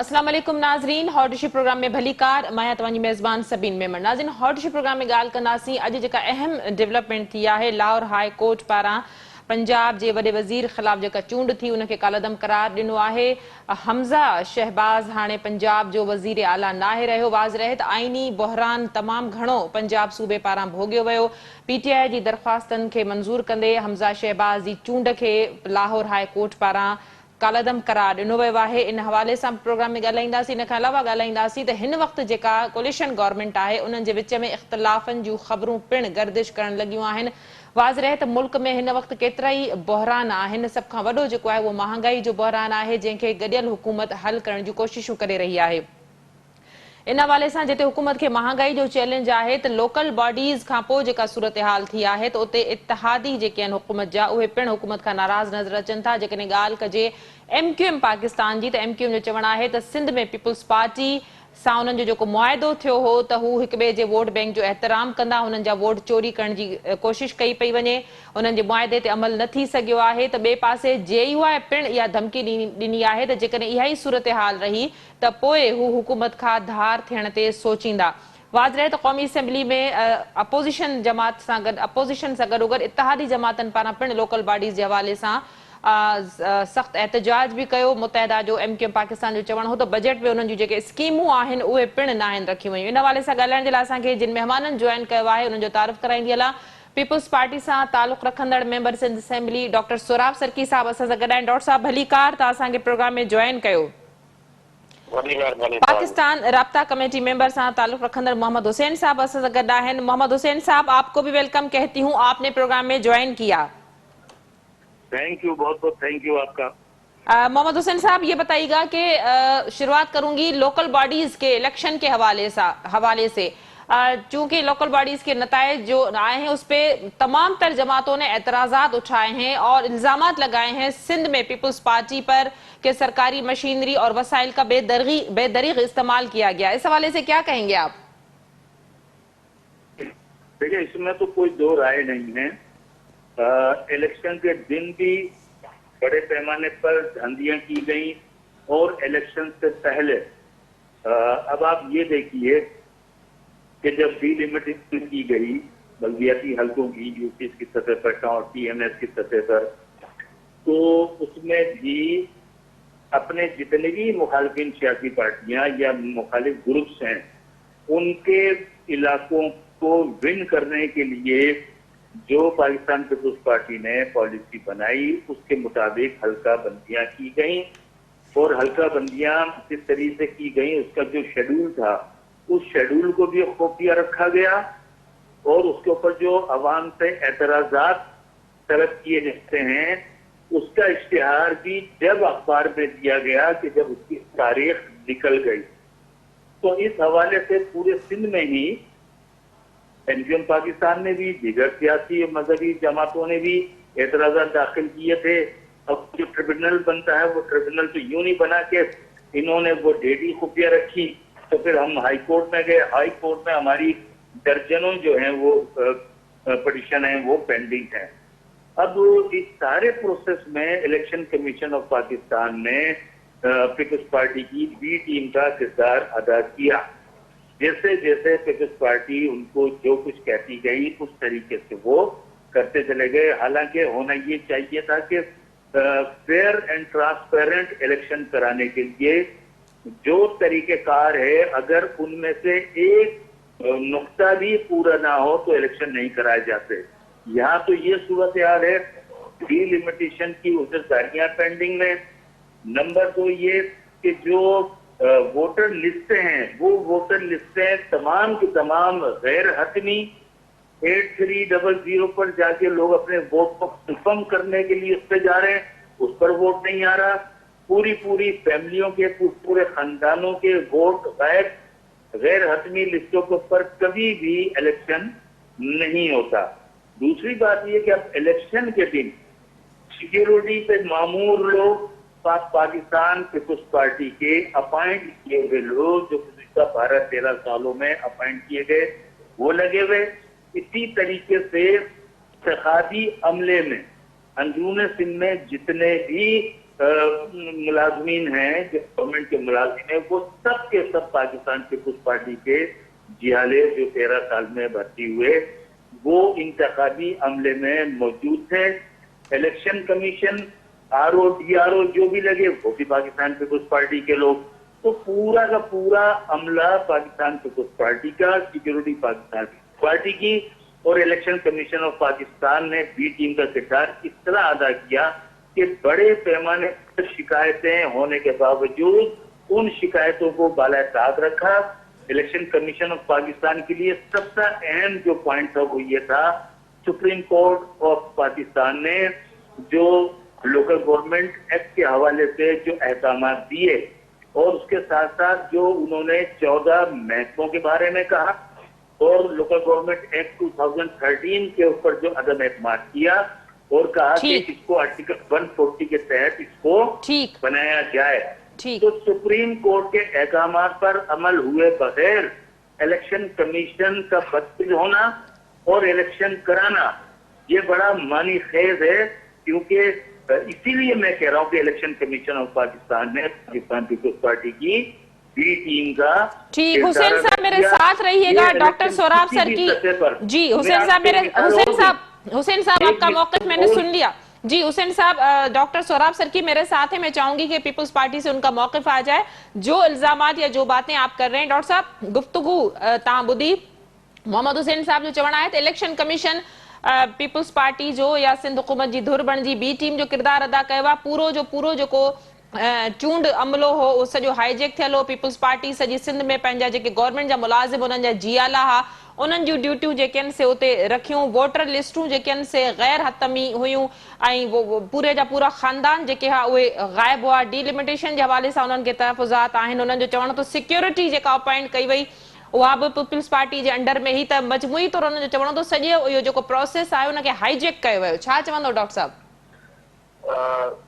अस्सलाम वालेकुम नाज़रीन, हॉट इशू प्रोग्राम में भली कार मैं तव्हांजी मेज़बान सबीन मेमन। नाज़रीन, हॉट इशू प्रोग्राम में ॻाल्हि कंदासीं अॼु जेका अहम डेवलपमेंट थी आहे। लाहौर हाई कोर्ट पारां पंजाब जे वॾे वज़ीर ख़िलाफ़ जेका चूंड थी उनखे कालदम करार ॾिनो आहे। हमज़ा शहबाज़ हाणे पंजाब जो वज़ीर आला नाहे रहियो। वाज़ रहे त आइनी बहरान तमामु घणो पंजाब सूबे पारां भोॻियो वियो। पीटीआई जी दरख़्वास्तनि खे मंज़ूर कंदे हमज़ा शहबाज़ जी चूंड खे लाहौर हाई कोर्ट पारां कालदम करार ॾिनो वियो आहे। इन हवाले सां प्रोग्राम में ॻाल्हाईंदासीं। इन खां अलावा ॻाल्हाईंदासीं त हिन वक़्तु जेका कोलिशन गवर्नमेंट आहे उन्हनि जे विच में इख़्तिलाफ़नि जूं ख़बरूं पिणु गर्दिश करण लॻियूं आहिनि। वाज़ रहे त मुल्क में हिन वक़्तु केतिरा ई बहरान आहिनि। सभ खां वॾो जेको आहे उहो महांगाई जो बहरान आहे, जंहिंखे गॾियल हुकूमत हल करण जूं कोशिशूं करे रही आहे। इन हवाले सां जिते हुकूमत खे महांगाई जो चैलेंज आहे त लोकल बॉडीज़ खां पोइ जेका सूरत हाल थी आहे त उते इतिहादी जेके आहिनि हुकूमत जा उहे पिणु हुकूमत खां नाराज़ नज़र अचनि था। जेकॾहिं ॻाल्हि कजे MQM पाकिस्तान जी, त MQM जो चवणु आहे त सिंध में पीपुल्स पार्टी सां उन्हनि जो जेको मुआइदो थियो हो त हू हिक ॿिए जे वोट बैंक जो एहतराम कंदा, हुननि जा वोट चोरी करण जी कोशिशि कई पई वञे। उन्हनि जे मुआइदे ते अमल न थी सघियो आहे। त ॿिए पासे JUI पिणु इहा धमकी ॾिनी आहे त जेकॾहिं इहा ई सूरत हाल रही त पोइ हू हुकूमत खां धार थियण ते सोचींदा। वाज़ रहे त क़ौमी असेंबली में अपोज़िशन जमात सां गॾु अपोज़िशन सां गॾोगॾु इतिहादी जमातनि पारां पिणु लोकल बॉडीज़ जे हवाले सां सख़्तु एहतजाज बि कयो। मुतहदा जो MQM पाकिस्तान जो चवणु हो त बजट में उन्हनि जूं जेके स्कीमूं आहिनि उहे पिणु न आहिनि रखियूं वयूं। इन हवाले सां ॻाल्हाइण जे लाइ असांखे जिन महिमाननि जॉइन कयो आहे उन्हनि जो तारीफ़ कराईंदी हलां। पीपुल्स पार्टी सां तालुक़ रखंदड़ member Sindh assembly doctor Sohrab Sarki साहब असां सां गॾु आहिनि। डॉक्टर साहब भली कार, तव्हां असांखे प्रोग्राम में जॉइन कयो। पाकिस्तान राब्ता कमेटी मेंबर सां ताल्लुक़ रखंदड़ मोहम्मद हुसैन साहब असां सां गॾु आहिनि। मोहम्मद हुसैन साहब, आपको भी वेलकम कहती हूँ, आपने प्रोग्राम में ज्वाइन किया। थैंक यू, बहुत बहुत थैंक यू आपका। मोहम्मद हुसैन साहब, ये बताइएगा कि शुरुआत करूंगी लोकल बॉडीज के इलेक्शन के हवाले से। चूंकि लोकल बॉडीज के नतायज जो आए हैं उस पर तमाम तर जमातों ने एतराजात उठाए हैं और इल्जामात लगाए हैं सिंध में पीपुल्स पार्टी पर कि सरकारी मशीनरी और वसाइल का बेदरीग इस्तेमाल किया गया। इस हवाले से क्या कहेंगे आप? देखिए, इसमें तो कोई दो राय नहीं है। इलेक्शन के दिन भी बड़े पैमाने पर धांधियां की गई और इलेक्शन से पहले अब आप ये देखिए कि जब डिलिमिटेशन की गई बल्दियाती हल्कों की यूपी की सतह पर और TMS की सतह पर, तो उसमें भी अपने जितने भी मुखालिफिन सियासी पार्टियां या मुखालिफ ग्रुप्स हैं उनके इलाकों को विन करने के लिए जो पाकिस्तान पीपुल्स पार्टी ने पॉलिसी बनाई उसके मुताबिक हल्का बंदियां की गई। और हल्का बंदियां किस तरीके से की गई, उसका जो शेड्यूल था उस शेड्यूल को भी खुफिया रखा गया और उसके ऊपर जो अवाम से एतराजात तलब किए जाते हैं उसका इश्तिहार भी जब अखबार में दिया गया कि जब उसकी तारीख निकल गई। तो इस हवाले से पूरे सिंध में ही MQM पाकिस्तान ने भी, दीगर सियासी मजहबी जमातों ने भी एतराजात दाखिल किए थे। अब जो ट्रिब्यूनल बनता है वो ट्रिब्यूनल तो यूं नहीं बना के इन्होंने वो डेट ही खुफिया रखी। तो फिर हम हाई कोर्ट में गए, हाई कोर्ट में हमारी दर्जनों जो हैं वो पिटीशन है वो पेंडिंग है। अब इस सारे प्रोसेस में इलेक्शन कमीशन ऑफ पाकिस्तान ने पीपुल्स पार्टी की बी टीम का किरदार अदा किया। जैसे जैसे पीपुल्स पार्टी उनको जो कुछ कहती गई उस तरीके से वो करते चले गए। हालांकि होना ये चाहिए था कि फेयर एंड ट्रांसपेरेंट इलेक्शन कराने के लिए जो तरीकेकार है अगर उनमें से एक नुक्ता भी पूरा ना हो तो इलेक्शन नहीं कराए जाते। यहाँ तो ये सूरत हाल है, डिलिमिटेशन की उजरदारियां पेंडिंग में। नंबर 2 ये कि जो वोटर लिस्टें हैं वो वोटर लिस्टें तमाम की तमाम गैर हतमी 8300 पर जाके लोग अपने वोट को कंफर्म करने के लिए उस पर जा रहे हैं, उस पर वोट नहीं आ रहा। पूरी फैमिलियों के पूरे खानदानों के वोट गैर हतमी लिस्टों के ऊपर कभी भी इलेक्शन नहीं होता। दूसरी बात यह कि अब इलेक्शन के दिन सिक्योरिटी पे मामूर लोग पाकिस्तान पीपुल्स पार्टी के अपॉइंट किए हुए लोग जो गुज़िश्ता 12-13 सालों में अपॉइंट किए गए वो लगे हुए। इसी तरीके से इंतखाबी अमले में अंदरूनी सिंध में जितने भी मुलाजमीन हैं, जो गवर्नमेंट के मुलाजिम हैं, वो सब के सब पाकिस्तान पीपुल्स पार्टी के जियाले जो 13 साल में भर्ती हुए, वो इंतखाबी अमले में मौजूद थे। इलेक्शन कमीशन, RO DRO जो भी लगे वो भी पाकिस्तान पीपुल्स पार्टी के लोग। तो पूरा का पूरा अमला पाकिस्तान पीपुल्स पार्टी का, सिक्योरिटी पाकिस्तान पीपुल्स पार्टी की, और इलेक्शन कमीशन ऑफ पाकिस्तान ने बी टीम का किरदार इस तरह अदा किया कि बड़े पैमाने पर शिकायतें होने के बावजूद उन शिकायतों को बालाताक रखा। इलेक्शन कमीशन ऑफ पाकिस्तान के लिए सबसे अहम जो पॉइंट था वो ये था, सुप्रीम कोर्ट ऑफ पाकिस्तान ने जो लोकल गवर्नमेंट एक्ट के हवाले से जो अहकाम दिए, और उसके साथ साथ जो उन्होंने 14 महकमों के बारे में कहा, और लोकल गवर्नमेंट एक्ट 2013 के ऊपर जो अदम एतमाद किया, और कहा कि इसको आर्टिकल 140 के तहत इसको बनाया जाए। तो सुप्रीम कोर्ट के अहकामात पर अमल हुए बगैर इलेक्शन कमीशन का बदतमीज होना और इलेक्शन कराना, ये बड़ा मानी खेज है। क्योंकि इसीलिए मैं कह रहा हूं कि इलेक्शन कमीशन ऑफ पाकिस्तान ने पाकिस्तान पीपुल्स पार्टी की बी टीम का। ठीक, हुसैन साहब मेरे साथ रहिएगा। डॉक्टर सोराब सर की जी, हुसैन साहब आपका मौक़िफ़ मैंने सुन लिया। जी हुसैन साहब, डॉक्टर सोराब सर की मेरे साथ है, मैं चाहूंगी कि पीपल्स पार्टी से उनका मौक़िफ़ आ जाए। जो इल्जामात या जो बातें आप कर रहे हैं डॉक्टर साहब, गुफ्तगू तव्हां ॿुधी मोहम्मद हुसैन साहब जो चवण आहे त इलेक्शन कमीशन पीपल्स पार्टी जो या सिंध हुकूमत जी धुर बणिजी बी टीम जो किरदार अदा कयो आहे। पूरो जो पूरो जेको चूंड अमलो हो उहो सॼो हाईजेक थियल हो। पीपल्स पार्टी सॼी सिंध में पंहिंजा जेके गवर्नमेंट जा मुलाज़िम उन्हनि जा जियाला हुआ, उन्हनि जूं ड्यूटियूं जेके आहिनि से उते रखियूं। वोटर लिस्टूं जेके आहिनि से गैर हतमी हुयूं, ऐं वो पूरे जा पूरा ख़ानदान जेके हा उहे ग़ाइब हुआ। डीलिमिटेशन जे हवाले सां उन्हनि खे तहफ़ुज़ात आहिनि। उन्हनि जो चवण त सिक्योरिटी जेका अपॉइंट कई वई उहा बि पीपल्स पार्टी जे अंडर में ही, त मजमूई तौर उन्हनि जो चवण त सॼो इहो जेको प्रोसेस आहे उनखे हाईजेक कयो वियो। छा चवंदो डॉक्टर साहब?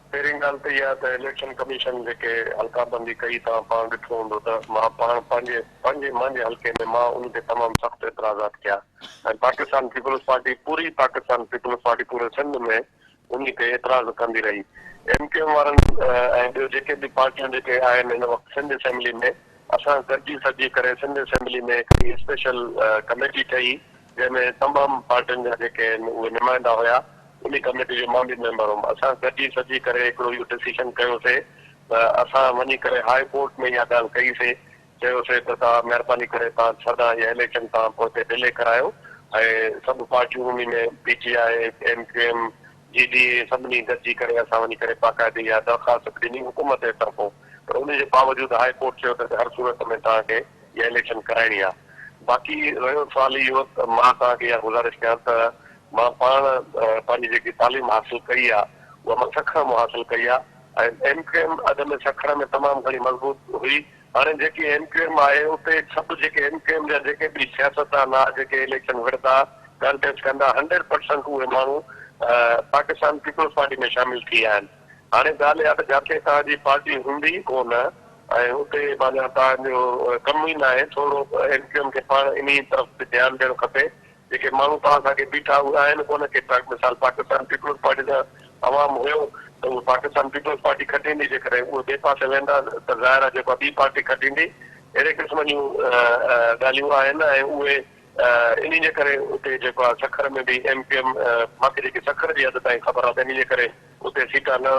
पहिरीं ॻाल्हि त इहा त इलेक्शन कमीशन जेके हल्काबंदी कई तव्हां पाण ॾिठो हूंदो त मां पाण मुंहिंजे हल्के में मां उन ते तमामु सख़्तु एतिराज़ात कया। ऐं पाकिस्तान पीपल्स पार्टी, पूरी पाकिस्तान पीपल्स पार्टी पूरे सिंध में उन ते एतिराज़ कंदी रही। MKM वारनि ऐं ॿियो जेके बि पार्टियूं जेके आहिनि हिन वक़्तु सिंध असेंबली में, असां गॾिजी सॼी करे सिंध असेंबली में हिकिड़ी स्पेशल कमेटी ठही, जंहिंमें तमामु पार्टियुनि जा जेके आहिनि उहे नुमाइंदा हुया। उन कमेटी जो मां बि मेंबर हुउमि। असां गॾिजी सॼी करे हिकिड़ो इहो डिसीजन कयोसीं त असां वञी करे हाई कोर्ट में इहा ॻाल्हि कईसीं, चयोसीं त तव्हां महिरबानी करे तव्हां सदा इहा इलेक्शन तव्हां पोइ हिते डिले करायो। ऐं सभु पार्टियूं उन में PTI, MKM, GDA सभिनी गॾिजी करे असां वञी करे बाक़ाइदे इहा दरख़्वास्त ॾिनी हुकूमत जे तरफ़ो। पर उन जे बावजूदि हाई कोर्ट चयो त हर सूरत में तव्हांखे इहा इलेक्शन कराइणी आहे। बाक़ी रहियो सुवाल इहो त मां तव्हांखे इहा गुज़ारिश कयां त मां पाण पंहिंजी जेकी तालीम हासिल कई आहे उहा मां सखर मां हासिल कई आहे। ऐं MKM अॻ में सखर में तमामु घणी मज़बूत हुई। हाणे जेकी MKM आहे उते सभु जेके MKM जा जेके बि सियासतदान आहे, जेके इलेक्शन विढ़ंदा कंटेस्ट कंदा, 100% उहे माण्हू पाकिस्तान पीपल्स पार्टी में शामिल थी विया आहिनि। हाणे ॻाल्हि इहा त जिथे तव्हांजी पार्टी हूंदी कोन ऐं उते माना तव्हांजो कमु ई न आहे, थोरो MKM खे पाण इन तरफ़ ते ध्यानु ॾियणु खपे। जेके माण्हू तव्हां साॻे बीठा उहे आहिनि कोन के मिसाल पाकिस्तान पीपल्स पार्टी जा अवाम हुयो त उहे पाकिस्तान पीपल्स पार्टी खटींदी, जेकॾहिं उहे ॿिए पासे वेंदा त ज़ाहिर आहे जेको ॿी पार्टी खटींदी। अहिड़े क़िस्म जूं ॻाल्हियूं आहिनि। ऐं उहे इन जे करे उते जेको आहे सखर में बि MKM, मूंखे जेकी सखर जी हद ताईं ख़बर आहे त इन जे करे उते सीटां न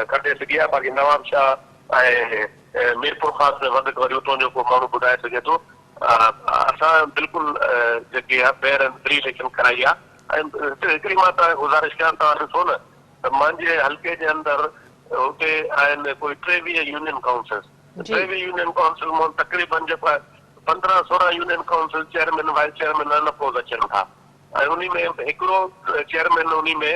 खटे सघी आहे। बाक़ी नवाब शाह ऐं मीरपुर ख़ासि में वधीक वरी उतां जो को माण्हू ॿुधाए सघे थो। असां बिल्कुलु जेकी आहे फेयर एंड फ्री इलेक्शन कराई आहे। ऐं हिकिड़ी मां तव्हां गुज़ारिश कयां, तव्हां ॾिसो न त मुंहिंजे हल्के जे अंदरि उते आहिनि कोई 23 यूनियन काउंसिल्स। 23 यूनियन काउंसिल मां तक़रीबन जेको आहे 15-16 union council chairman vice chairman unopposed अचनि था। ऐं उन में हिकिड़ो चेयरमैन उन में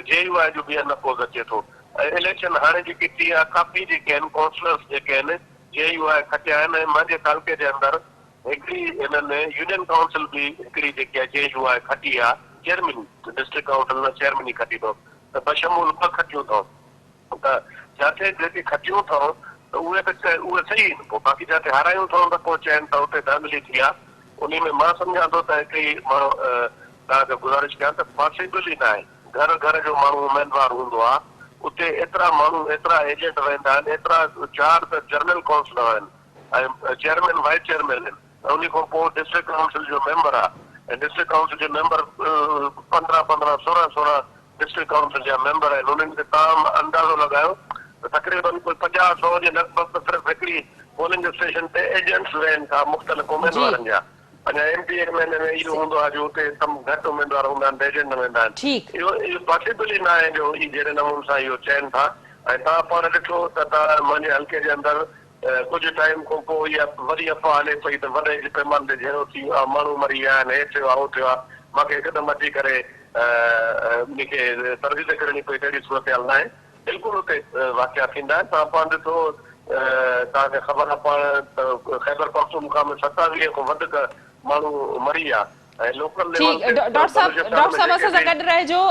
JUI जो बि अनअपोज़ अचे थो। ऐं इलेक्शन हाणे जेकी थी आहे, काफ़ी जेके आहिनि काउंसलर्स जेके आहिनि JUI खटिया आहिनि। ऐं मुंहिंजे तालुके जे अंदरि हिकिड़ी हिननि यूनियन काउंसिल बि हिकिड़ी जेकी आहे JUI खटी आहे, चेयरमैन डिस्ट्रिक्ट काउंसिल न चेयरमैन ई खटी अथव, त बशमूल 2 खटियूं अथव। त जिथे जेके खटियूं अथव त उहे सही आहिनि। पोइ बाक़ी जिथे हारायूं अथव त पोइ चइनि था उते धांधली थी आहे। उन में मां सम्झां थो त हिकिड़ी माण्हू तव्हांखे गुज़ारिश कयां त पॉसिबल ई न आहे। घर घर जो माण्हू उमेदवार हूंदो आहे उते एतिरा माण्हू एतिरा एजेंट रहंदा आहिनि, एतिरा 4 त जनरल काउंसलर आहिनि ऐं चेयरमैन वाइस चेयरमैन आहिनि, उन खां पोइ डिस्ट्रिक्ट काउंसिल जो मेंबर आहे ऐं डिस्ट्रिक्ट काउंसिल जो मेंबर 15 16 डिस्ट्रिक्ट काउंसिल जा मेंबर आहिनि। उन्हनि खे तव्हां अंदाज़ो लॻायो त तक़रीबन कोई 50-100 जे लॻभॻि सिर्फ़ु हिकिड़ी पोलिंग स्टेशन ते एजेंट्स रहनि था मुख़्तलिफ़ उमेदवारनि जा। अञा एमपी एमएलए में इहो हूंदो आहे जो हुते तमामु घटि उमेदवार हूंदा आहिनि, एजेंट वेंदा आहिनि। ठीक इहो पॉसिबल ई न आहे जो ई जहिड़े नमूने सां इहो चयनि था। ऐं तव्हां पाण ॾिठो त तव्हां मुंहिंजे हल्के जे अंदरि कुझु टाइम खां पोइ इहा वरी अफ़वाह हले पई त वॾे पैमाने ते जहिड़ो थी वियो आहे, माण्हू मरी विया आहिनि, हे थियो आहे, हो थियो आहे। मूंखे हिकदमि अची करे मूंखे तरदीद करणी पई, अहिड़ी सूरत हाल न आहे। बिल्कुलु हुते वाक़िया थींदा आहिनि। तव्हां पाण ॾिठो, तव्हांखे ख़बर आहे पाण त ख़ैबर पख्तूनख्वा में 27 खां वधीक माण्हू मरी विया ऐं लोकल लेवल ठीक डॉक्टर साहब असां सां गॾु रहिजो।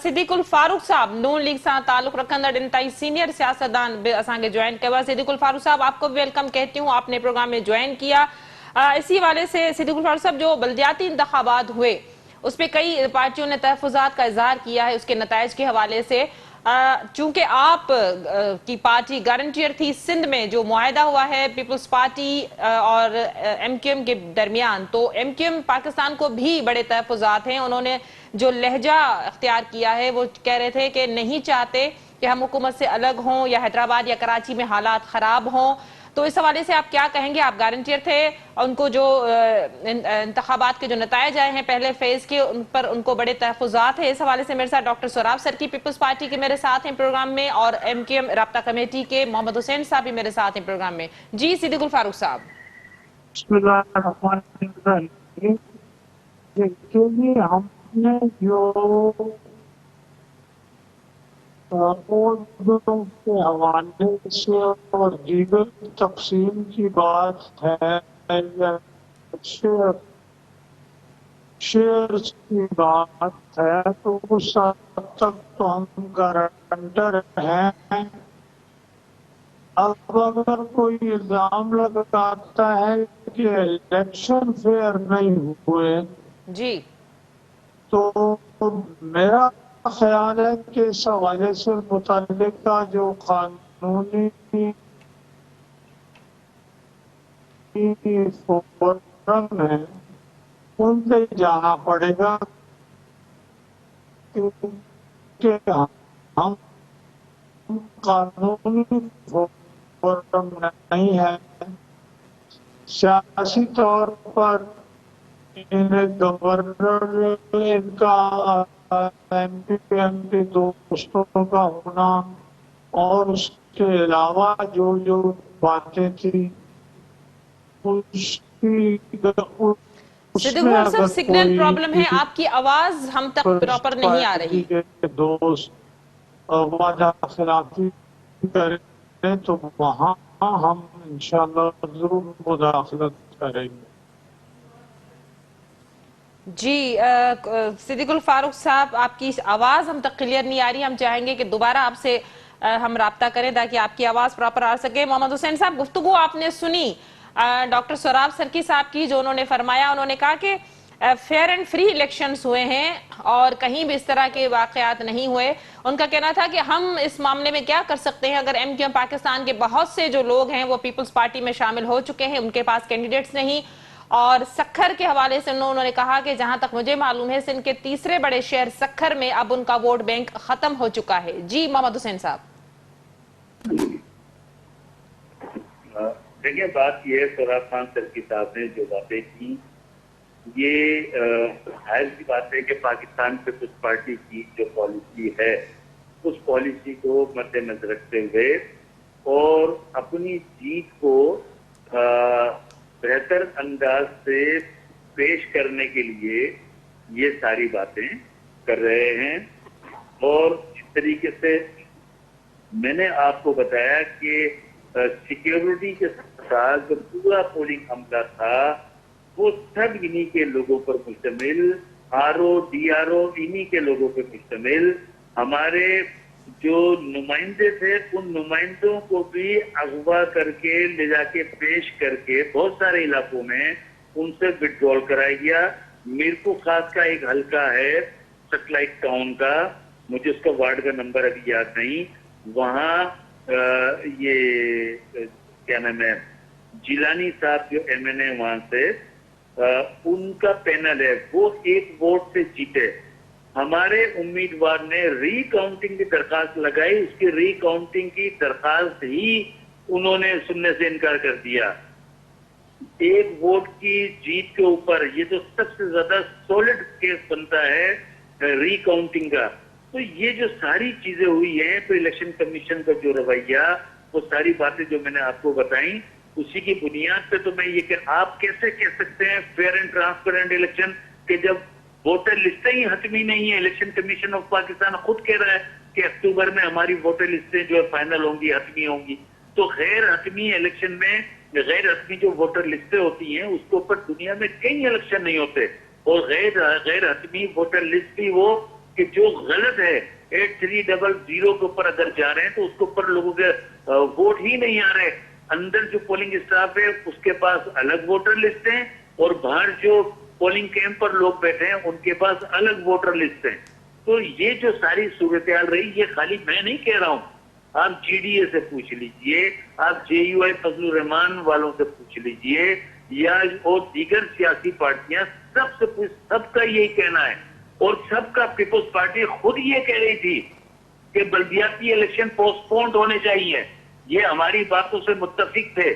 सिद्दीकुल फारूक साहब नून लीग सां ताल्लुक रखंदड़ इन ताईं सीनियर सियासतदान भी असांखे ज्वाइन किया। सिद्दीकुल फारूक साहब आपको भी वेलकम कहती हूँ, आपने प्रोग्राम में ज्वाइन किया। इसी हवाले से सिद्दीकुल फारूक साहब, जो बल्दियाती इंतखाबात हुए उस पर कई पार्टियों ने तहफ़्फ़ुज़ात का इजहार किया है उसके नताइज के हवाले से। चूंकि आप की पार्टी गारंटियर थी सिंध में, जो मुआहदा हुआ है पीपल्स पार्टी और एमक्यूएम के दरमियान, तो एमक्यूएम पाकिस्तान को भी बड़े तहफ़्फ़ुज़ात हैं। उन्होंने जो लहजा अख्तियार किया है वो कह रहे थे कि नहीं चाहते कि हम हुकूमत से अलग हों या हैदराबाद या कराची में हालात ख़राब हों। तो इस हवाले से आप क्या कहेंगे? आप गारंटियर थे, उनको जो इंतखाबात के जो नताइज आए हैं पहले फेज के, उन पर उनको बड़े तहफ़्फ़ुज़ात है। इस हवाले से मेरे साथ डॉक्टर सोराब सर्की पीपल्स पार्टी के मेरे साथ हैं प्रोग्राम में, और एमक्यूएम राब्ता कमेटी के मोहम्मद हुसैन साहब भी मेरे साथ हैं प्रोग्राम में। जी सिद्दीकुल फारूक साहब। हमने जो उर्दू के हवाले से और दीगर तकसीम की बात है या शेयर की बात है, तो उस हद तक तो हम गारंटर हैं। अब अगर कोई इल्जाम लगाता है कि इलेक्शन फेयर नहीं हुए जी तो मेरा ख्याल है कि इस हवाले से मुतल्लिका जो कानूनी फोरम है उनसे जाना पड़ेगा, क्योंकि हम कानूनी फोरम नहीं है। सियासी तौर पर गवर्नर इनका एमपी दोस्तों का होना और उसके अलावा जो जो बातें थी सिद्दीकुल साहब, सिग्नल प्रॉब्लम है, आपकी आवाज हम तक प्रॉपर नहीं आ रही। दोस्त वादा खिलाफी करें तो वहाँ हम इंशाल्लाह जरूर मुदाखलत करेंगे। जी सिद्दीकुल फारूक साहब, आपकी आवाज़ हम तक क्लियर नहीं आ रही। हम चाहेंगे कि दोबारा आपसे हम राब्ता करें ताकि आपकी आवाज़ प्रॉपर आ सके। मोहम्मद हुसैन साहब, गुफ्तगू आपने सुनी डॉक्टर सोराब सर्की साहब की, जो उन्होंने फरमाया, उन्होंने कहा कि फेयर एंड फ्री इलेक्शंस हुए हैं और कहीं भी इस तरह के वाकयात नहीं हुए। उनका कहना था कि हम इस मामले में क्या कर सकते हैं, अगर एमक्यूएम पाकिस्तान के बहुत से जो लोग हैं वो पीपल्स पार्टी में शामिल हो चुके हैं, उनके पास कैंडिडेट्स नहीं। और सक्खर के हवाले से उन्होंने कहा कि जहां तक मुझे मालूम है सिंध के तीसरे बड़े शहर सक्खर में अब उनका वोट बैंक खत्म हो चुका है। जी मोहम्मद हुसैन साहब। देखिए, बात यह है, सोराब खान सर्की साहब ने जो बातें की, ये जाहिर सी बात है कि पाकिस्तान पीपल्स पार्टी की जो पॉलिसी है उस पॉलिसी को मद्देनजर रखते हुए और अपनी जीत को बेहतर अंदाज से पेश करने के लिए ये सारी बातें कर रहे हैं। और इस तरीके से मैंने आपको बताया कि सिक्योरिटी के साथ जो पूरा पोलिंग अमला था वो सब इन्हीं के लोगों पर मुश्तमिल, आरओ डीआरओ इन्हीं के लोगों पर मुश्तमिल। हमारे जो नुमाइंदे थे उन नुमाइंदों को भी अगवा करके ले जाके पेश करके बहुत सारे इलाकों में उनसे विड्रॉल कराया गया। मीरपुर खास का एक हल्का है सैटेलाइट टाउन का, मुझे उसका वार्ड का नंबर अभी याद नहीं, वहाँ ये क्या नाम है, जिलानी साहब जो MNA वहां से, उनका पैनल है, वो एक वोट से जीते। हमारे उम्मीदवार ने रीकाउंटिंग की दरखास्त लगाई, उसकी रीकाउंटिंग की दरखास्त ही उन्होंने सुनने से इनकार कर दिया। एक वोट की जीत के ऊपर ये तो सबसे ज्यादा सॉलिड केस बनता है रीकाउंटिंग का। तो ये जो सारी चीजें हुई हैं, तो इलेक्शन कमीशन का जो रवैया, वो सारी बातें जो मैंने आपको बताई, उसी की बुनियाद पे तो मैं ये आप कैसे कह सकते हैं फेयर एंड ट्रांसपेरेंट इलेक्शन के, जब वोटर लिस्टें ही हतमी नहीं है। इलेक्शन कमीशन ऑफ पाकिस्तान खुद कह रहा है कि अक्टूबर में हमारी वोटर लिस्टें जो है फाइनल होंगी, हतमी होंगी। तो गैर हतमी इलेक्शन में गैर हतमी जो वोटर लिस्टें होती हैं, उसके ऊपर दुनिया में कई इलेक्शन नहीं होते। और गैर हतमी वोटर लिस्ट भी वो कि जो गलत है 8300 के ऊपर अगर जा रहे हैं तो उसके ऊपर लोगों के वोट ही नहीं आ रहे। अंदर जो पोलिंग स्टाफ है उसके पास अलग वोटर लिस्ट है, और बाहर जो पोलिंग कैंप पर लोग बैठे हैं उनके पास अलग वोटर लिस्ट है। तो ये जो सारी सूरत हाल रही, ये खाली मैं नहीं कह रहा हूं, आप GDA से पूछ लीजिए, आप JUI फजलुर रहमान वालों से पूछ लीजिए, या और दीगर सियासी पार्टियां, सबसे पूछ, सबका यही कहना है। और सबका पीपल्स पार्टी खुद ये कह रही थी कि बल्दियाती इलेक्शन पोस्टपोन्ड होने चाहिए। ये हमारी बातों से मुत्तफिक थे।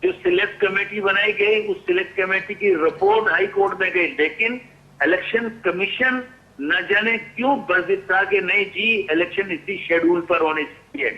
जो सिलेक्ट कमेटी बनाई गई, उस सिलेक्ट कमेटी की रिपोर्ट हाई कोर्ट में गई, लेकिन इलेक्शन कमीशन न जाने क्यों बर्जित था कि नहीं जी इलेक्शन इसी शेड्यूल पर होने चाहिए।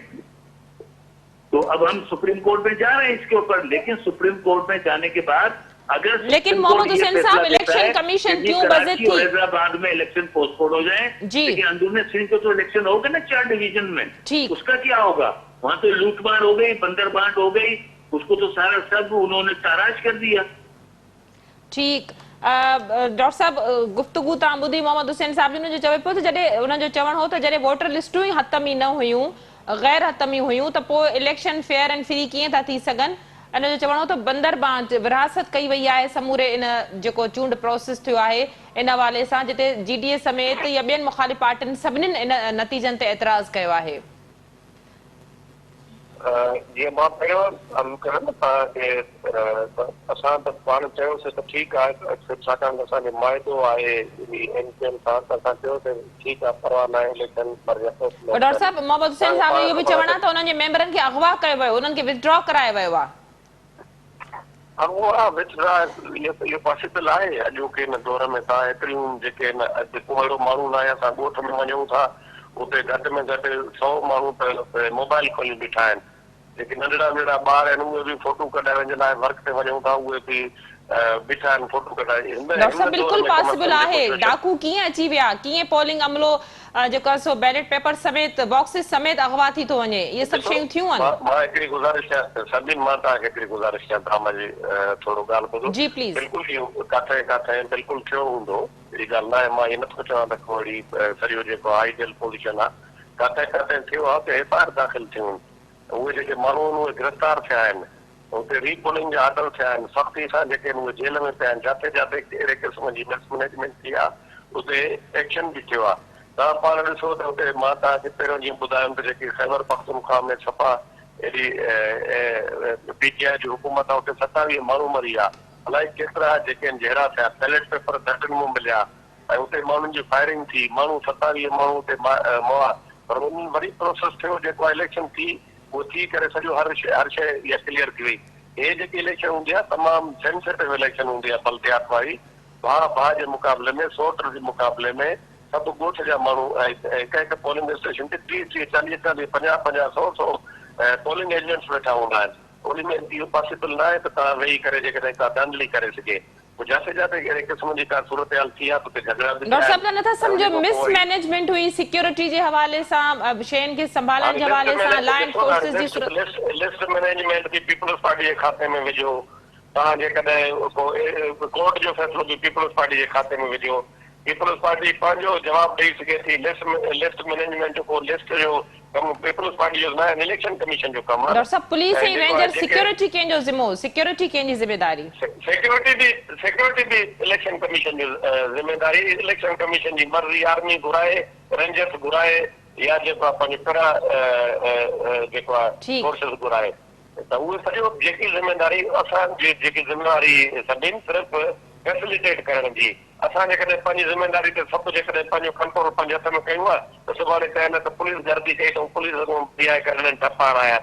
तो अब हम सुप्रीम कोर्ट में जा रहे हैं इसके ऊपर, लेकिन सुप्रीम कोर्ट में जाने के बाद अगर, लेकिन मोहम्मद हुसैन साहब, इलेक्शन कमीशन क्यों बर्जित थी? हैदराबाद में इलेक्शन पोस्टपोन हो जाए, लेकिन अंदरूनी सिंध को तो इलेक्शन होगा ना 4 डिवीजन में, उसका क्या होगा? वहां तो लूटमार हो गई, बंदर बांट हो गई, उसको तो सारा सब उन्होंने ताराज कर दिया। ठीक, डॉक्टर साहब गुफ्तगू तव्हां ॿुधी मोहम्मद हुसैन साहब जो चवे पियो त जॾहिं उन्हनि जो चवणु हो त जॾहिं वोटर लिस्टूं ई हतमी न हुयूं, गैर हतमी हुयूं, त पोइ इलेक्शन फेयर एंड फ्री कीअं था थी सघनि? इन जो चवणो त बंदर बांट विरासत कई वई आहे समूरे इन जेको चूंड प्रोसेस थियो आहे इन हवाले सां, जिते GDA समेत या ॿियनि मुख़ालिफ़ पार्टियुनि सभिनीनि इन नतीजनि ते एतिराज़ कयो आहे। जीअं मां पहिरियों अर्ज़ु कयो न तव्हांखे, असां त पाण चयोसीं त ठीकु आहे, छाकाणि त असांजो माइदो आहे MPN सां, त असां चयोसीं ठीकु आहे, परवाह न आहे, लेकिन डॉक्टर साहब मोहम्मद हुसैन साहब इहो बि चवणु आहे त उन्हनि जे मेंबरनि खे अगवा कयो वियो, उन्हनि खे विथड्रॉ करायो वियो आहे। अगवा विथड्रॉ इहो पॉसिबल आहे अॼोके हिन दौर में? तव्हां एतिरियूं जेके जेको अहिड़ो माण्हू न आहे, असां ॻोठ में वञूं था, उते घटि में घटि 100 माण्हू त मोबाइल खोली बीठा आहिनि। जेके नंढड़ा नंढड़ा ॿार आहिनि उहे बि फोटू कढाइण जे लाइ वर्क ते वञूं था, उहे बि बीठा आहिनि फोटू कढाए। डॉक्टर साहब बिल्कुलु पॉसिबल आहे, डाकू कीअं अची विया, कीअं पोलिंग अमलो जेको सो बैलेट पेपर समेत बॉक्सिस समेत अगवा थी थो वञे, इहे सभु शयूं थियूं आहिनि। मां हिकिड़ी गुज़ारिश कयां सभिनी मां तव्हांखे हिकिड़ी गुज़ारिश कयां, तव्हां मुंहिंजी थोरो ॻाल्हि ॿुधो जी प्लीज़। बिल्कुलु इहो किथे किथे बिल्कुलु थियो हूंदो, अहिड़ी ॻाल्हि न आहे, मां इहो नथो चवां त कोई सॼो जेको आइडियल पोज़ीशन आहे, किथे किथे थियो आहे त FIR दाख़िल थियूं आहिनि, उहे जेके माण्हू आहिनि उहे गिरफ़्तार थिया आहिनि, उते रीपोलिंग जा ऑर्डर थिया आहिनि, सख़्ती सां जेके आहिनि उहे जेल में पिया आहिनि, जिते जिते अहिड़े क़िस्म जी मिसमैनेजमेंट थी आहे उते एक्शन बि थियो आहे। तव्हां पाण ॾिसो त उते मां तव्हांखे पहिरियों जीअं ॿुधायुमि त जेकी ख़ैबर पख्तूनख्वा में सफ़ा एॾी PTI जी हुकूमत आहे, उते 27 माण्हू मरी विया, अलाए केतिरा जेके आहिनि जहिड़ा थिया, बैलेट पेपर दर्जन में मिलिया, ऐं उते माण्हुनि जी फायरिंग थी, माण्हू 27 माण्हू उते मुआ, पर उन्हनि वरी प्रोसेस थियो, जेको आहे इलेक्शन थी, उहो थी करे सॼो हर शइ इहा क्लियर थी वई। हे जेकी इलेक्शन हूंदी आहे तमामु सेंसिटिव इलेक्शन हूंदी आहे, बल्दियात वारी, भाउ जे मुक़ाबले में, सोट जे मुक़ाबले में, सभु ॻोठ जा माण्हू ऐं कंहिं पोलिंग स्टेशन ते 30, 40, 50, 100 पोलिंग एजेंट्स वेठा हूंदा आहिनि। उन में इहो पॉसिबल न आहे त तव्हां वेही करे जेकॾहिं का धांधली करे सघे। जिते जिते अहिड़े क़िस्म जी का सूरत हाल थी आहे, उते झगड़ा बि डॉक्टर साहब नथा सम्झो मिसमैनेजमेंट हुई सिक्योरिटी जे हवाले सां, शयुनि खे संभालण जे हवाले सां, लॉ एंड फोर्सेस जी लिस्ट मैनेजमेंट बि पीपल्स पार्टी जे खाते में विझो, तव्हां जेकॾहिं कोर्ट जो फ़ैसिलो बि पीपल्स पार्टी जे खाते में विझो, पीपल्स पार्टी पंहिंजो जवाब ॾेई सघे थी। लिस्ट मैनेजमेंट को लिस्ट जो कमु पीपल्स पार्टी जो न आहे, इलेक्शन कमीशन जो कमु आहे। डॉक्टर साहब पुलिस ऐं ऐं जेको आहे रेंजर जेके- सिक्योरिटी कंहिंजो ज़िम्मो, सिक्योरिटी कंहिंजी ज़िम्मेदारी? सिक्योरिटी भी इलेक्शन कमीशन जो ज़िम्मेदारी। इलेक्शन कमीशन जी मर्ज़ी, आर्मी घुराए, रेंजर्स घुराए या जेको आहे पंहिंजो पिणा जेको आहे ठीकु। फोर्सिस घुराए, त उहे सॼो जेकी ज़िम्मेदारी असांजी जेकी ज़िम्मेवारी सभिनी सिर्फ़ु फैसिलिटेट करण जी। असां जेकॾहिं पंहिंजी ज़िम्मेदारी ते सभु जेकॾहिं पंहिंजो कंट्रोल पंहिंजे हथ में कयूं आहे त सुभाणे चए न त पुलिस गर्दी कई त पुलिस बीहाए करे टपा आया।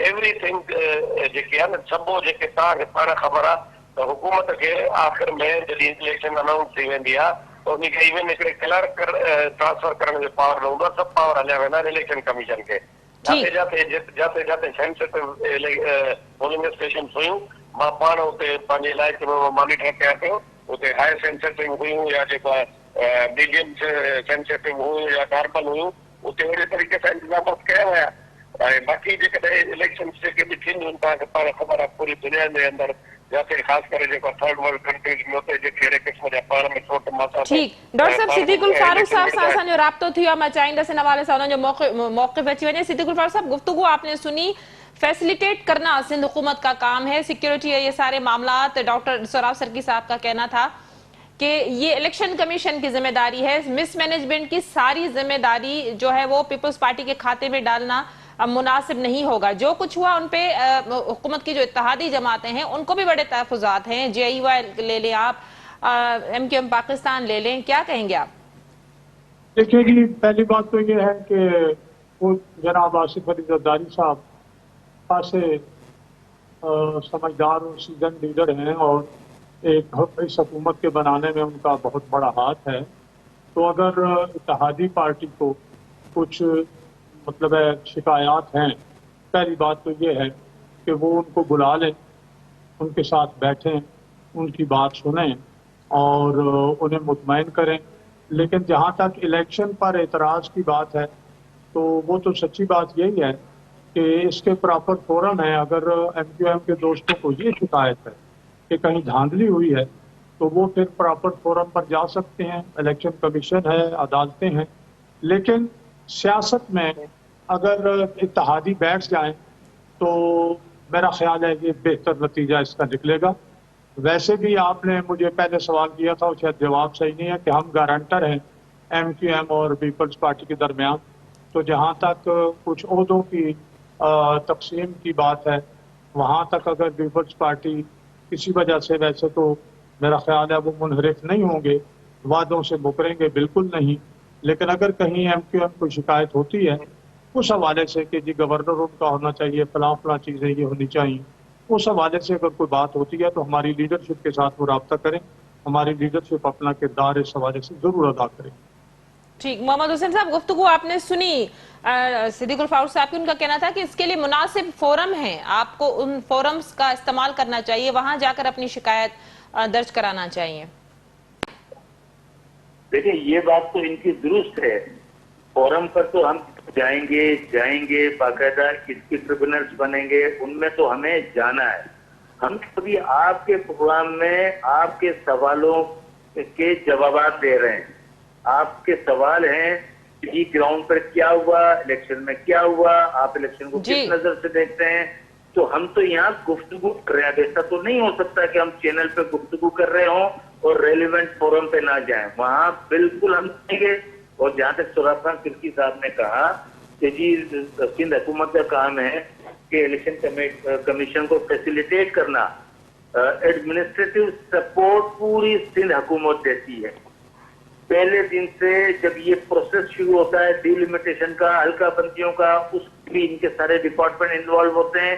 एवरीथिंग जेके आहे न सभु जेके तव्हांखे पाण ख़बर आहे त हुकूमत खे आख़िर में जॾहिं इलेक्शन अनाउंस थी वेंदी आहे त उनखे इवन हिकिड़े क्लर्क ट्रांसफर करण जो पावर न हूंदो आहे। सभु पावर हलिया वेंदा आहिनि इलेक्शन कमीशन खे। जिते जिते सेंसिटिव पोलिंग स्टेशन हुयूं, मां पाण उते पंहिंजे इलाइक़े में मॉनिटर कयां पियो। उते हाई सेंसिटिव हुयूं या जेको आहे मीडियम सेंसिटिव हुयूं या नॉर्मल हुयूं, उते अहिड़े तरीक़े सां इंतज़ामात कया विया। ऐं बाक़ी जेकॾहिं इलेक्शन जेके बि थींदियूं आहिनि तव्हांखे पाण ख़बर आहे पूरी दुनिया जे अंदरि, जिते ख़ासि करे जेको थर्ड वर्ल्ड कंट्रीज़ में उते जेके अहिड़े क़िस्म जा पाण में छोट माता। ठीकु। डॉक्टर साहब सिद्दीकुल फारूक साहब सां असांजो राब्तो थी वियो आहे, मां चाहींदसि हिन हवाले सां उन्हनि जो मौक़िफ़ अची वञे। सिद्दीकुल फारूक साहब, गुफ्तगू आपने सुनी, फैसिलिटेट करना सिंध हुकूमत का काम है, सिक्योरिटी ये सारे मामलात। डॉक्टर सोराब सर्की साहब का कहना था कि ये इलेक्शन कमीशन की जिम्मेदारी है, मिसमैनेजमेंट की सारी जिम्मेदारी जो है वो पीपल्स पार्टी के खाते में डालना मुनासिब नहीं होगा। जो कुछ हुआ उन पे हुकूमत की जो इत्तेहादी जमातें हैं उनको भी बड़े तहफ़्फ़ुज़ात हैं। JUI ले लें आप, MQM पाकिस्तान ले लें, क्या कहेंगे आप? देखिए जी, पहली बात तो ये है कि वो जनाब आसिफ अली जरदारी साहब खासे समझदार और सीजन लीडर हैं और इस हुकूमत के बनाने में उनका बहुत बड़ा हाथ है। तो अगर इत्तेहादी पार्टी को कुछ मतलब है शिकायत हैं, पहली बात तो ये है कि वो उनको बुला लें, उनके साथ बैठें, उनकी बात सुनें और उन्हें मुतमईन करें। लेकिन जहाँ तक इलेक्शन पर एतराज़ की बात है तो वो तो सच्ची बात यही है कि इसके प्रॉपर फोरम है। अगर MQM के दोस्तों को ये शिकायत है कि कहीं धांधली हुई है तो वो फिर प्रॉपर फोरम पर जा सकते हैं। इलेक्शन कमीशन है, अदालतें हैं। लेकिन सियासत में अगर इत्तेहादी बैठ जाएं तो मेरा ख्याल है कि बेहतर नतीजा इसका निकलेगा। वैसे भी आपने मुझे पहले सवाल किया था, शायद जवाब सही नहीं है, कि हम गारंटर हैं MQM और पीपल्स पार्टी के दरमियान। तो जहाँ तक कुछ ओहदों की तकसीम की बात है, वहाँ तक अगर पीपल्स पार्टी किसी वजह से, वैसे तो मेरा ख्याल है वो मुनहरिफ नहीं होंगे, वादों से मुकरेंगे बिल्कुल नहीं, लेकिन अगर कहीं MQM को शिकायत होती है उस हवाले से कि जी गवर्नर उनका होना चाहिए, फलां फलां चीज़ें ये होनी चाहिए, उस हवाले से अगर कोई बात होती है तो हमारी लीडरशिप के साथ वो रब्ता करें। हमारी लीडरशिप अपना किरदार इस हवाले से जरूर अदा करें। ठीक। मोहम्मद हुसैन साहब, गुफ्तगू आपने सुनी सिद्दीकुल फारूक साहब की, उनका कहना था कि इसके लिए मुनासिब फोरम है, आपको उन फोरम्स का इस्तेमाल करना चाहिए, वहां जाकर अपनी शिकायत दर्ज कराना चाहिए। देखिए, ये बात तो इनकी दुरुस्त है। फोरम पर तो हम जाएंगे बाकायदा इसके ट्रिब्यूनल्स बनेंगे, उनमें तो हमें जाना है। हम कभी आपके प्रोग्राम में आपके सवालों के जवाब दे रहे हैं। आपके सवाल हैं कि ग्राउंड पर क्या हुआ, इलेक्शन में क्या हुआ, आप इलेक्शन को किस नजर से देखते हैं। तो हम तो यहाँ गुफ्तगू कर रहे हैं। ऐसा तो नहीं हो सकता कि हम चैनल पे गुफ्तगू कर रहे हों और रेलिवेंट फोरम पे ना जाएं। वहां बिल्कुल हम जाएंगे। और जहां तक सोराब खान सिर्की साहब ने कहा कि जी सिंध हुकूमत का काम है कि इलेक्शन कमीशन को फैसिलिटेट करना, एडमिनिस्ट्रेटिव सपोर्ट पूरी सिंध हुकूमत देती है। पहले दिन से जब ये प्रोसेस शुरू होता है डिलिमिटेशन का, हल्का बंदियों का, उसमें भी इनके सारे डिपार्टमेंट इन्वॉल्व होते हैं।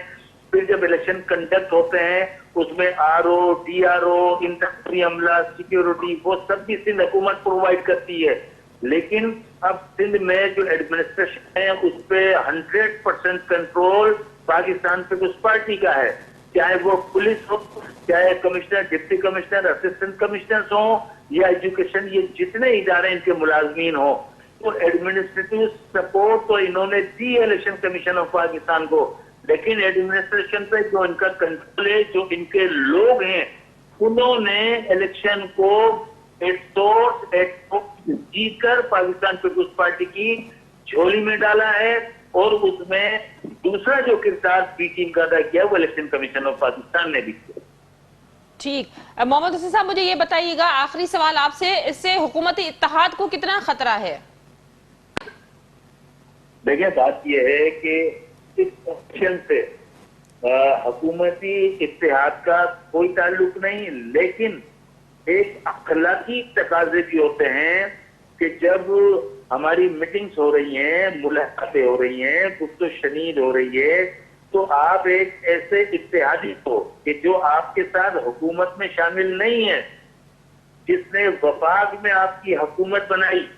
फिर जब इलेक्शन कंडक्ट होते हैं उसमें RO, DRO, इंतजामी अमला, सिक्योरिटी, वो सब भी सिंध हुकूमत प्रोवाइड करती है। लेकिन अब सिंध में जो एडमिनिस्ट्रेशन है उस पर 100% कंट्रोल पाकिस्तान पीपल्स पार्टी का है। चाहे वो पुलिस हो, चाहे commissioner, deputy commissioner, assistant commissioner हो या एजुकेशन, ये जितने इदारे इनके मुलाजमीन हो, तो एडमिनिस्ट्रेटिव सपोर्ट तो इन्होंने दी इलेक्शन कमीशन ऑफ पाकिस्तान को। लेकिन एडमिनिस्ट्रेशन पे जो इनका कंट्रोल है, जो इनके लोग हैं, उन्होंने इलेक्शन को जीतकर पाकिस्तान पीपुल्स पार्टी की झोली में डाला है और उसमें दूसरा जो किरदार बी टीम का अदा किया वो इलेक्शन कमीशन ऑफ पाकिस्तान ने भी किया। ठीक, मोहम्मद हुसैन साहब मुझे ये बताइएगा, आखिरी सवाल आपसे, इससे हुकूमती इत्तेहाद को कितना खतरा है? देखिए, बात यह है कि इस इलेक्शन से हुकूमती इत्तेहाद का कोई ताल्लुक नहीं, लेकिन एक अखलाकी तकाजे भी होते हैं कि जब हमारी मीटिंग्स हो रही हैं, मुलाकातें हो रही हैं, गुफ्तो शनीद हो रही है, तो आप एक ऐसे इत्तेहादी को कि जो आपके साथ हुकूमत में शामिल नहीं है, जिसने वफाक में आपकी हुकूमत बनाई,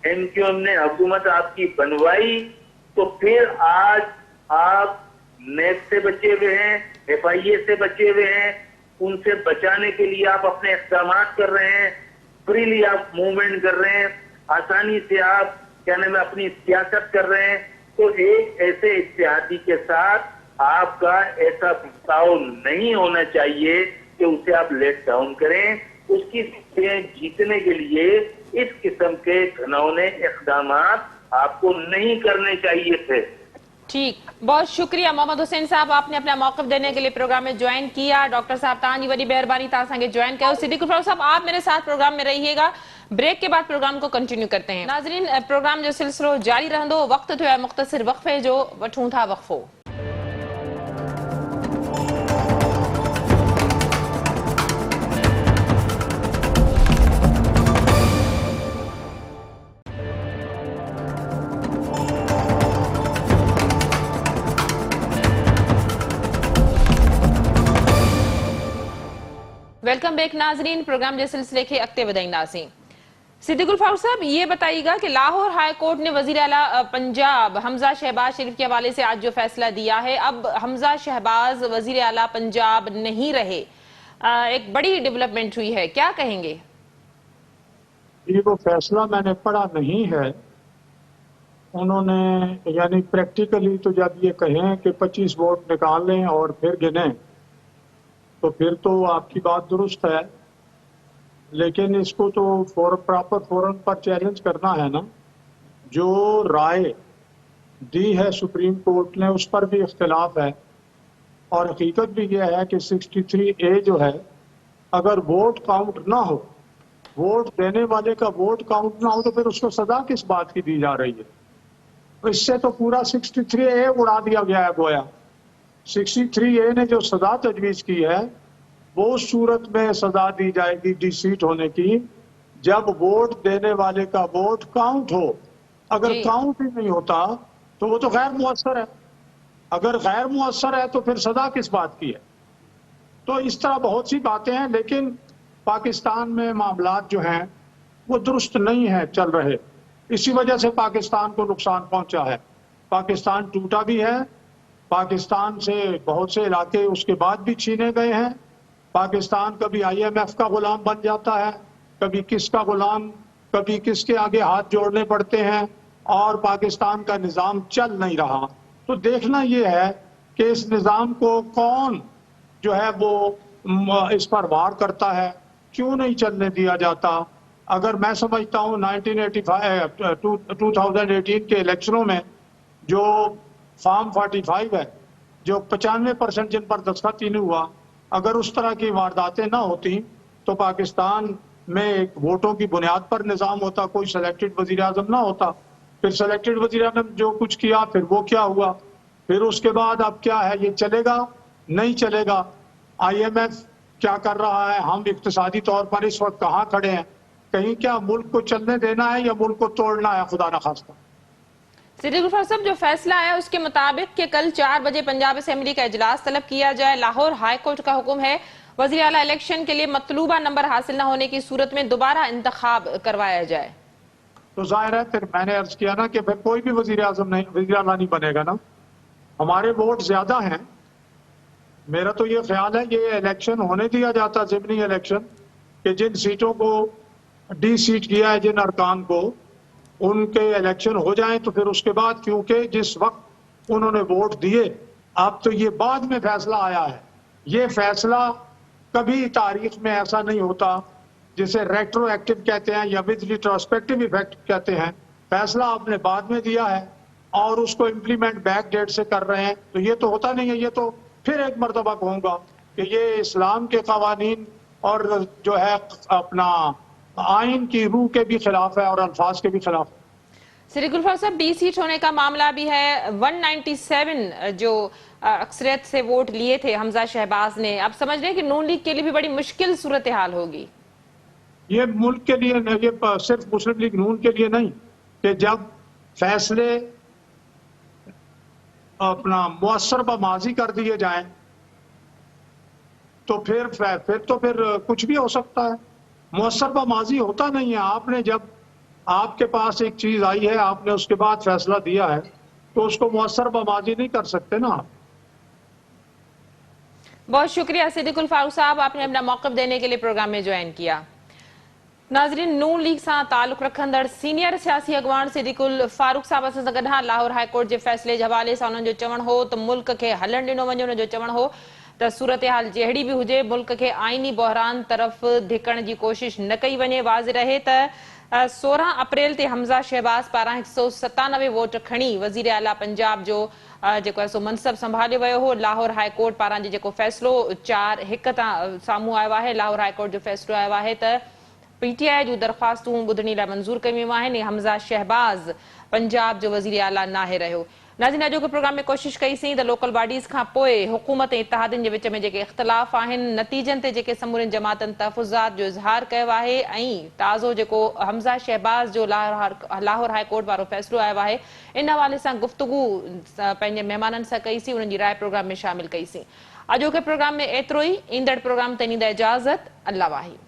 एमक्यूएम ने हुकूमत आपकी बनवाई, तो फिर आज आप नेट से बचे हुए हैं, FIA से बचे हुए हैं, उनसे बचाने के लिए आप अपने इक़दाम कर रहे हैं, फ्रीली आप मूवमेंट कर रहे हैं, आसानी से आप क्या नाम है अपनी सियासत कर रहे हैं। तो एक ऐसे इत्तेहादी के साथ आपका ऐसा बर्ताव नहीं होना चाहिए कि उसे आप लेट डाउन करें। उसकी जीतने के लिए इस किस्म के घिनौने इक़दाम आपको नहीं करने चाहिए थे। ठीक, बहुत शुक्रिया मोहम्मद हुसैन साहब, आपने अपना मौक़िफ़ देने के लिए प्रोग्राम में ज्वाइन किया। डॉक्टर साहब तव्हांजी वॾी महिरबानी, तव्हां असांखे ज्वाइन कयो। सिद्दीक़ उल फारूक साहब, आप मेरे साथ प्रोग्राम में रहिएगा, ब्रेक के बाद प्रोग्राम को कंटिन्यू करते हैं। नाज़रीन, प्रोग्राम जो सिलसिलो जारी रहंदो। वक्त थियो आहे मुख़्तसिर वक़फ़े जो, वठूं था वक़फ़ो। वेलकम बैक नाजरीन, प्रोग्राम के सिलसिले के अॻिते वधाईंदासीं। सिद्दीक़ उल फारूक साहब, ये बताइएगा कि लाहौर हाई कोर्ट ने वजीर आला पंजाब हमजा शहबाज शरीफ के हवाले से आज जो फैसला दिया है, अब हमजा शहबाज वजीर आला पंजाब नहीं रहे, एक बड़ी डेवलपमेंट हुई है, क्या कहेंगे? ये वो फैसला मैंने पढ़ा नहीं है। उन्होंने यानी प्रैक्टिकली तो जब ये कहें कि 25 वोट निकाल लें और फिर गिने, तो फिर तो आपकी बात दुरुस्त है, लेकिन इसको तो प्रॉपर फोरम पर चैलेंज करना है ना। जो राय दी है सुप्रीम कोर्ट ने उस पर भी इख्तिलाफ है, और हकीकत भी यह है कि 63A जो है, अगर वोट काउंट ना हो, वोट देने वाले का वोट काउंट ना हो, तो फिर उसको सजा किस बात की दी जा रही है? तो इससे तो पूरा 63A उड़ा दिया गया है गोया। 63A ने जो सजा तजवीज की है वो उस सूरत में सजा दी जाएगी डिसीट होने की जब वोट देने वाले का वोट काउंट हो। अगर काउंट ही नहीं होता तो वो तो गैर मुअस्सर है। अगर गैर मुअस्सर है तो फिर सजा किस बात की है? तो इस तरह बहुत सी बातें हैं, लेकिन पाकिस्तान में मामलात जो हैं वो दुरुस्त नहीं है चल रहे। इसी वजह से पाकिस्तान को नुकसान पहुंचा है। पाकिस्तान टूटा भी है, पाकिस्तान से बहुत से इलाके उसके बाद भी छीने गए हैं। पाकिस्तान कभी IMF का गुलाम बन जाता है, कभी किसका गुलाम, कभी किसके आगे हाथ जोड़ने पड़ते हैं, और पाकिस्तान का निज़ाम चल नहीं रहा। तो देखना ये है कि इस निज़ाम को कौन जो है वो इस पर वार करता है, क्यों नहीं चलने दिया जाता। अगर मैं समझता हूँ 2018 के इलेक्शनों में जो फॉर्म 45 है, जो 95% जिन पर दस्तखत ही नहीं हुआ, अगर उस तरह की वारदातें ना होती तो पाकिस्तान में एक वोटों की बुनियाद पर निज़ाम होता, कोई सिलेक्टेड वजीर आज़म ना होता। फिर सिलेक्टेड वजीर आज़म जो कुछ किया फिर वो क्या हुआ, फिर उसके बाद अब क्या है, ये चलेगा नहीं चलेगा। IMF क्या कर रहा है, हम इक्तिसादी तौर पर इस वक्त कहाँ खड़े हैं, कहीं क्या मुल्क को चलने देना है या मुल्क को तोड़ना है, खुदा न खास्ता। सिद्दीक़ उल फारूक साहब, जो फैसला आया उसके मुताबिक कि कल 4 बजे पंजाब असेंबली का इजलास तलब किया जाए। लाहौर हाई कोर्ट का हुक्म है वज़ीर आला इलेक्शन के लिए मतलूबा नंबर हासिल न होने की सूरत में दोबारा इंतखाब करवाया जाए। तो जाहिर है फिर मैंने अर्ज किया ना कि फिर कोई भी वज़ीर आज़म नहीं, वज़ीर आला नहीं बनेगा ना। हमारे वोट ज्यादा हैं। मेरा तो ये ख्याल है ये इलेक्शन होने दिया जाता, ज़िमनी इलेक्शन, कि जिन सीटों को डी सीट किया है, जिन अरकान को, उनके इलेक्शन हो जाएं, तो फिर उसके बाद, क्योंकि जिस वक्त उन्होंने वोट दिए, अब तो ये बाद में फैसला आया है। ये फैसला कभी तारीख में ऐसा नहीं होता जिसे रेट्रोएक्टिव कहते हैं या विद रिट्रोस्पेक्टिव इफेक्ट कहते हैं, फैसला आपने बाद में दिया है और उसको इम्प्लीमेंट बैक डेट से कर रहे हैं, तो ये तो होता नहीं है। ये तो फिर एक मरतबा कहूंगा कि ये इस्लाम के कवानीन और जो है अपना आइन की रूह के भी खिलाफ है और अल्फाज के भी खिलाफ है। श्री गुलफार साहब, 20 सीट होने का मामला भी है। 197 जो अक्सरियत से वोट लिए थे हमजा शहबाज ने, अब समझ रहे हैं कि नून लीग के लिए भी बड़ी मुश्किल सूरत हाल होगी। ये मुल्क के लिए, ये सिर्फ मुस्लिम लीग नून के लिए नहीं, कि जब फैसले अपना मुअस्सर बमाजी कर दिए जाएं तो फिर कुछ भी हो सकता है। मुअस्सर बमाजी होता नहीं है। आपने जब आपके पास एक चीज आई है, आपने उसके बाद फैसला दिया है, तो उसको मुअस्सर बमाजी नहीं कर सकते ना। बहुत शुक्रिया सिद्दीकुल फारूक साहब, आपने अपना मौक़िफ़ देने के लिए प्रोग्राम में ज्वाइन किया। नाज़रीन, नून लीग से ताल्लुक़ रखंदड़ सीनियर सियासी अगवान सिद्दीकुल फारूक साहब असां सां गॾु लाहौर हाई कोर्ट के फैसले के हवाले से उन्होंने जो चवण हो तो मुल्क के हलन ॾिनो वञे। उन्होंने चवण हो तो सूरत हाल जहिड़ी भी हुजे, मुल्क के आइनी बहरान तरफ़ धिकण की कोशिश न कई वञे। वाज़ रहे तो 16 अप्रैल ते हमजा शहबाज पारां 197 वोट खणी वज़ीर आला पंजाब जो जेको आहे सो मनसब संभालियो वियो हो। लाहौर हाई कोर्ट पारां जेको फ़ैसिलो 4-1 तां साम्हूं आयो आहे। लाहौर हाई कोर्ट जो फ़ैसिलो आयो आहे त पीटीआई जो दरख़्वास्तूं ॿुधणी लाइ मंज़ूर कयूं वियूं आहिनि। हमजा शहबाज पंजाब जो वज़ीर आला नाहे रहियो। नाज़रीन, अॼोके प्रोग्राम में कोशिश कईसीं त लोकल बॉडीज़ खां पोइ हुकूमत ऐं इत्तेहादनि जे विच में जेके इख़्तिलाफ़ आहिनि, नतीजनि ते जेके समूरनि जमातनि तहफ़ुज़ात जो इज़हार कयो आहे ऐं ताज़ो जेको हमजा शहबाज जो लाहौर हाई कोर्ट वारो फ़ैसिलो आयो आहे, इन हवाले सां गुफ़्तगू पंहिंजे महिमाननि सां कईसीं, उन्हनि जी राय प्रोग्राम में शामिल कईसीं। अॼोके प्रोग्राम में एतिरो ई। ईंदड़ प्रोग्राम ते ॾींदा इजाज़त। अल्लाह वाहिद।